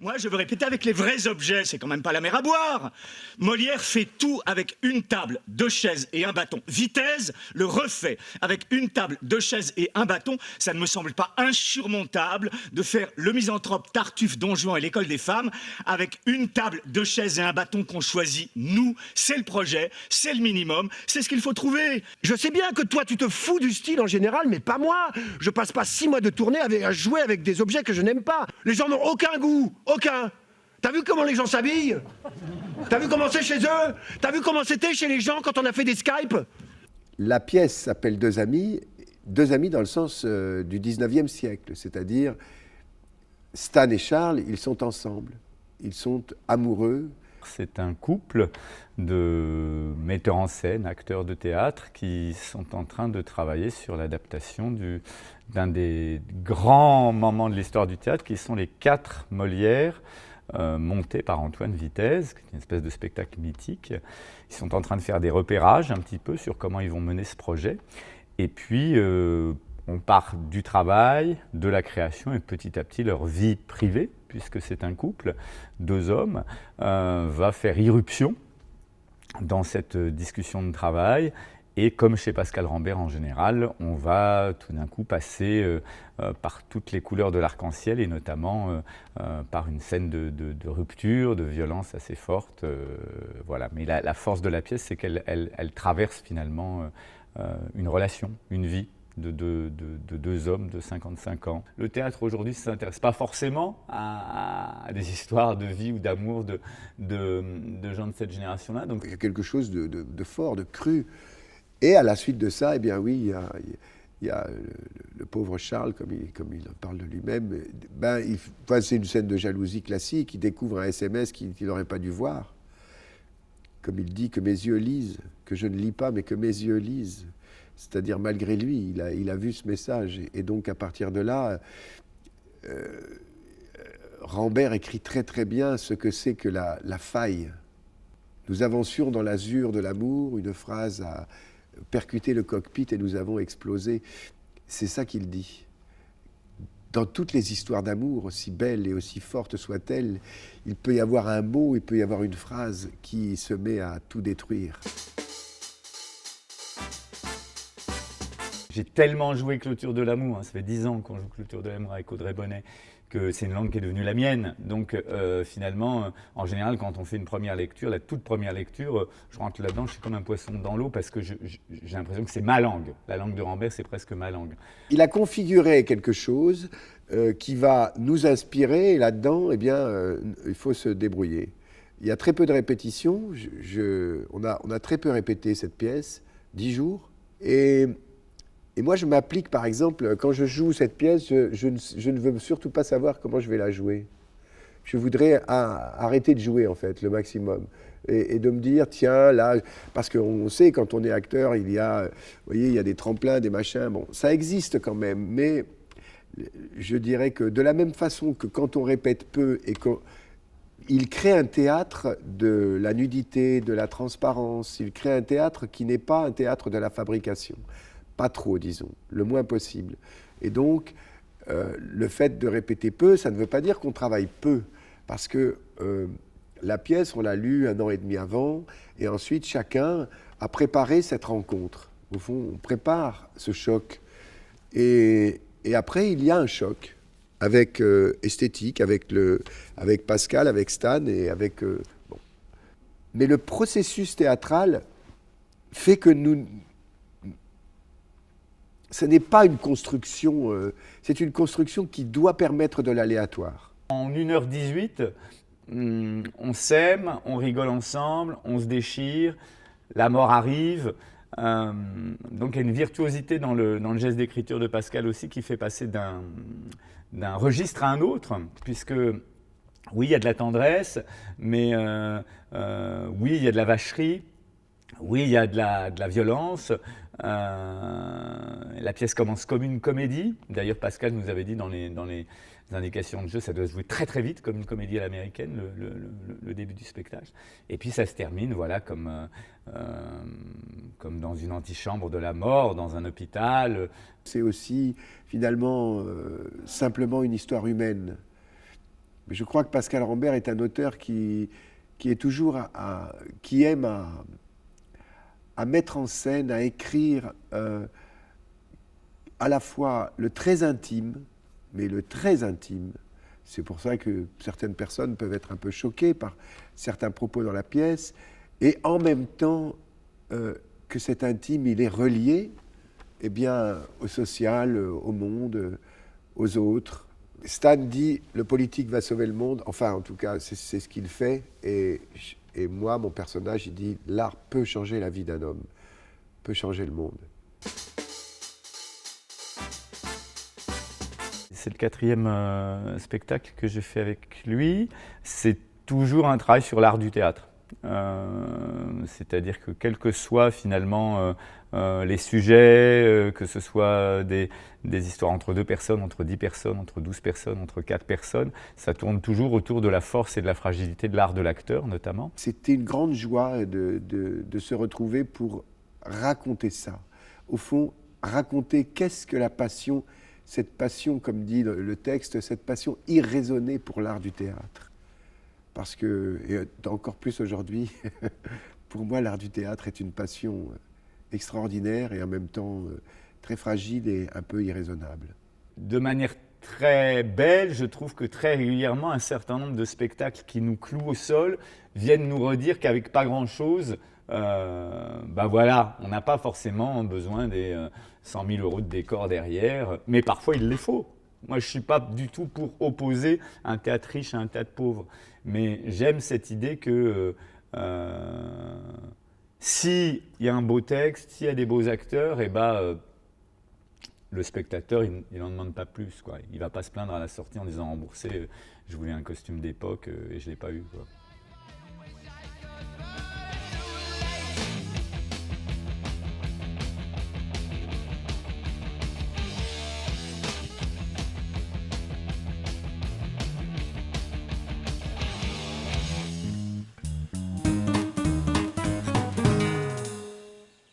Moi, je veux répéter avec les vrais objets, c'est quand même pas la mer à boire. Molière fait tout avec une table, 2 chaises et un bâton. Vitesse le refait avec une table, 2 chaises et un bâton. Ça ne me semble pas insurmontable de faire Le Misanthrope, Tartuffe, Don Juan et l'École des femmes avec une table, 2 chaises et un bâton qu'on choisit. Nous, c'est le projet, c'est le minimum, c'est ce qu'il faut trouver. Je sais bien que toi, tu te fous du style en général, mais pas moi. Je passe pas 6 mois de tournée à jouer avec des objets que je n'aime pas. Les gens n'ont aucun goût. Aucun. T'as vu comment les gens s'habillent? T'as vu comment c'est chez eux? T'as vu comment c'était chez les gens quand on a fait des Skype? La pièce s'appelle Deux amis dans le sens du 19e siècle, c'est-à-dire Stan et Charles, ils sont ensemble, ils sont amoureux. C'est un couple de metteurs en scène, acteurs de théâtre qui sont en train de travailler sur l'adaptation d'un des grands moments de l'histoire du théâtre qui sont les 4 Molières montés par Antoine Vitez, qui est une espèce de spectacle mythique. Ils sont en train de faire des repérages un petit peu sur comment ils vont mener ce projet. Et puis on part du travail, de la création et petit à petit leur vie privée, puisque c'est un couple, 2 hommes, va faire irruption dans cette discussion de travail. Et comme chez Pascal Rambert en général, on va tout d'un coup passer par toutes les couleurs de l'arc-en-ciel et notamment par une scène de rupture, de violence assez forte. Voilà. Mais la force de la pièce, c'est qu'elle traverse finalement une relation, une vie de 2 hommes de 55 ans. Le théâtre aujourd'hui ne s'intéresse pas forcément à des histoires de vie ou d'amour de gens de cette génération-là. Donc il y a quelque chose de fort, de cru. Et à la suite de ça, eh bien oui, il y a le pauvre Charles, comme il en parle de lui-même, c'est une scène de jalousie classique, il découvre un SMS qu'il n'aurait pas dû voir. Comme il dit, que mes yeux lisent, que je ne lis pas, mais que mes yeux lisent. C'est-à-dire, malgré lui, il a vu ce message. Et donc, à partir de là, Rambert écrit très très bien ce que c'est que la faille. Nous avancions dans l'azur de l'amour, une phrase a percuté le cockpit et nous avons explosé. C'est ça qu'il dit. Dans toutes les histoires d'amour, aussi belles et aussi fortes soient-elles, il peut y avoir un mot, il peut y avoir une phrase qui se met à tout détruire. J'ai tellement joué Clôture de l'amour, ça fait 10 ans qu'on joue Clôture de l'amour avec Audrey Bonnet, que c'est une langue qui est devenue la mienne. Donc finalement, en général, quand on fait une première lecture, la toute première lecture, je rentre là-dedans, je suis comme un poisson dans l'eau parce que j'ai l'impression que c'est ma langue. La langue de Rambert, c'est presque ma langue. Il a configuré quelque chose qui va nous inspirer, et là-dedans, eh bien, il faut se débrouiller. Il y a très peu de répétitions, on a très peu répété cette pièce, 10 jours, et moi, je m'applique, par exemple, quand je joue cette pièce, je ne veux surtout pas savoir comment je vais la jouer. Je voudrais arrêter de jouer, en fait, le maximum. Et de me dire, tiens, là, parce qu'on sait, quand on est acteur, vous voyez, il y a des tremplins, des machins, bon, ça existe quand même, mais je dirais que de la même façon que quand on répète peu et qu'il crée un théâtre de la nudité, de la transparence, il crée un théâtre qui n'est pas un théâtre de la fabrication. Pas trop, disons, le moins possible. Et donc, le fait de répéter peu, ça ne veut pas dire qu'on travaille peu, parce que la pièce, on l'a lue 1 an et demi avant, et ensuite, chacun a préparé cette rencontre. Au fond, on prépare ce choc. Et après, il y a un choc, avec esthétique, avec Pascal, avec Stan, et avec... bon. Mais le processus théâtral fait que ce n'est pas une construction, c'est une construction qui doit permettre de l'aléatoire. En 1h18, on s'aime, on rigole ensemble, on se déchire, la mort arrive. Donc il y a une virtuosité dans le geste d'écriture de Pascal aussi qui fait passer d'un registre à un autre, puisque oui, il y a de la tendresse, mais oui, il y a de la vacherie, oui, il y a de la violence. La la pièce commence comme une comédie. D'ailleurs, Pascal nous avait dit dans les indications de jeu, ça doit se jouer très très vite, comme une comédie à l'américaine, le début du spectacle. Et puis ça se termine, voilà, comme dans une antichambre de la mort, dans un hôpital. C'est aussi, finalement, simplement une histoire humaine. Mais je crois que Pascal Rambert est un auteur qui est toujours qui aime à mettre en scène, à écrire à la fois le très intime, mais le très intime. C'est pour ça que certaines personnes peuvent être un peu choquées par certains propos dans la pièce, et en même temps que cet intime, il est relié eh bien, au social, au monde, aux autres. Stan dit « le politique va sauver le monde », enfin en tout cas c'est ce qu'il fait, et moi, mon personnage, il dit « l'art peut changer la vie d'un homme, peut changer le monde ». C'est le 4e spectacle que je fais avec lui. C'est toujours un travail sur l'art du théâtre. C'est-à-dire que quels que soient finalement les sujets, que ce soit des histoires entre 2 personnes, entre 10 personnes, entre 12 personnes, entre 4 personnes, ça tourne toujours autour de la force et de la fragilité de l'art de l'acteur notamment. C'était une grande joie de se retrouver pour raconter ça. Au fond, raconter qu'est-ce que la passion, cette passion, comme dit le texte, cette passion irraisonnée pour l'art du théâtre. Parce que, et encore plus aujourd'hui, pour moi, l'art du théâtre est une passion extraordinaire et en même temps très fragile et un peu irraisonnable. De manière très belle, je trouve que très régulièrement, un certain nombre de spectacles qui nous clouent au sol viennent nous redire qu'avec pas grand-chose, ben voilà, on n'a pas forcément besoin des 100 000 € de décor derrière, mais parfois il les faut. Moi, je ne suis pas du tout pour opposer un théâtre riche à un théâtre pauvre, mais j'aime cette idée que s'il y a un beau texte, s'il y a des beaux acteurs, et le spectateur, il n'en demande pas plus, quoi. Il ne va pas se plaindre à la sortie en disant « remboursé, je voulais un costume d'époque et je ne l'ai pas eu ».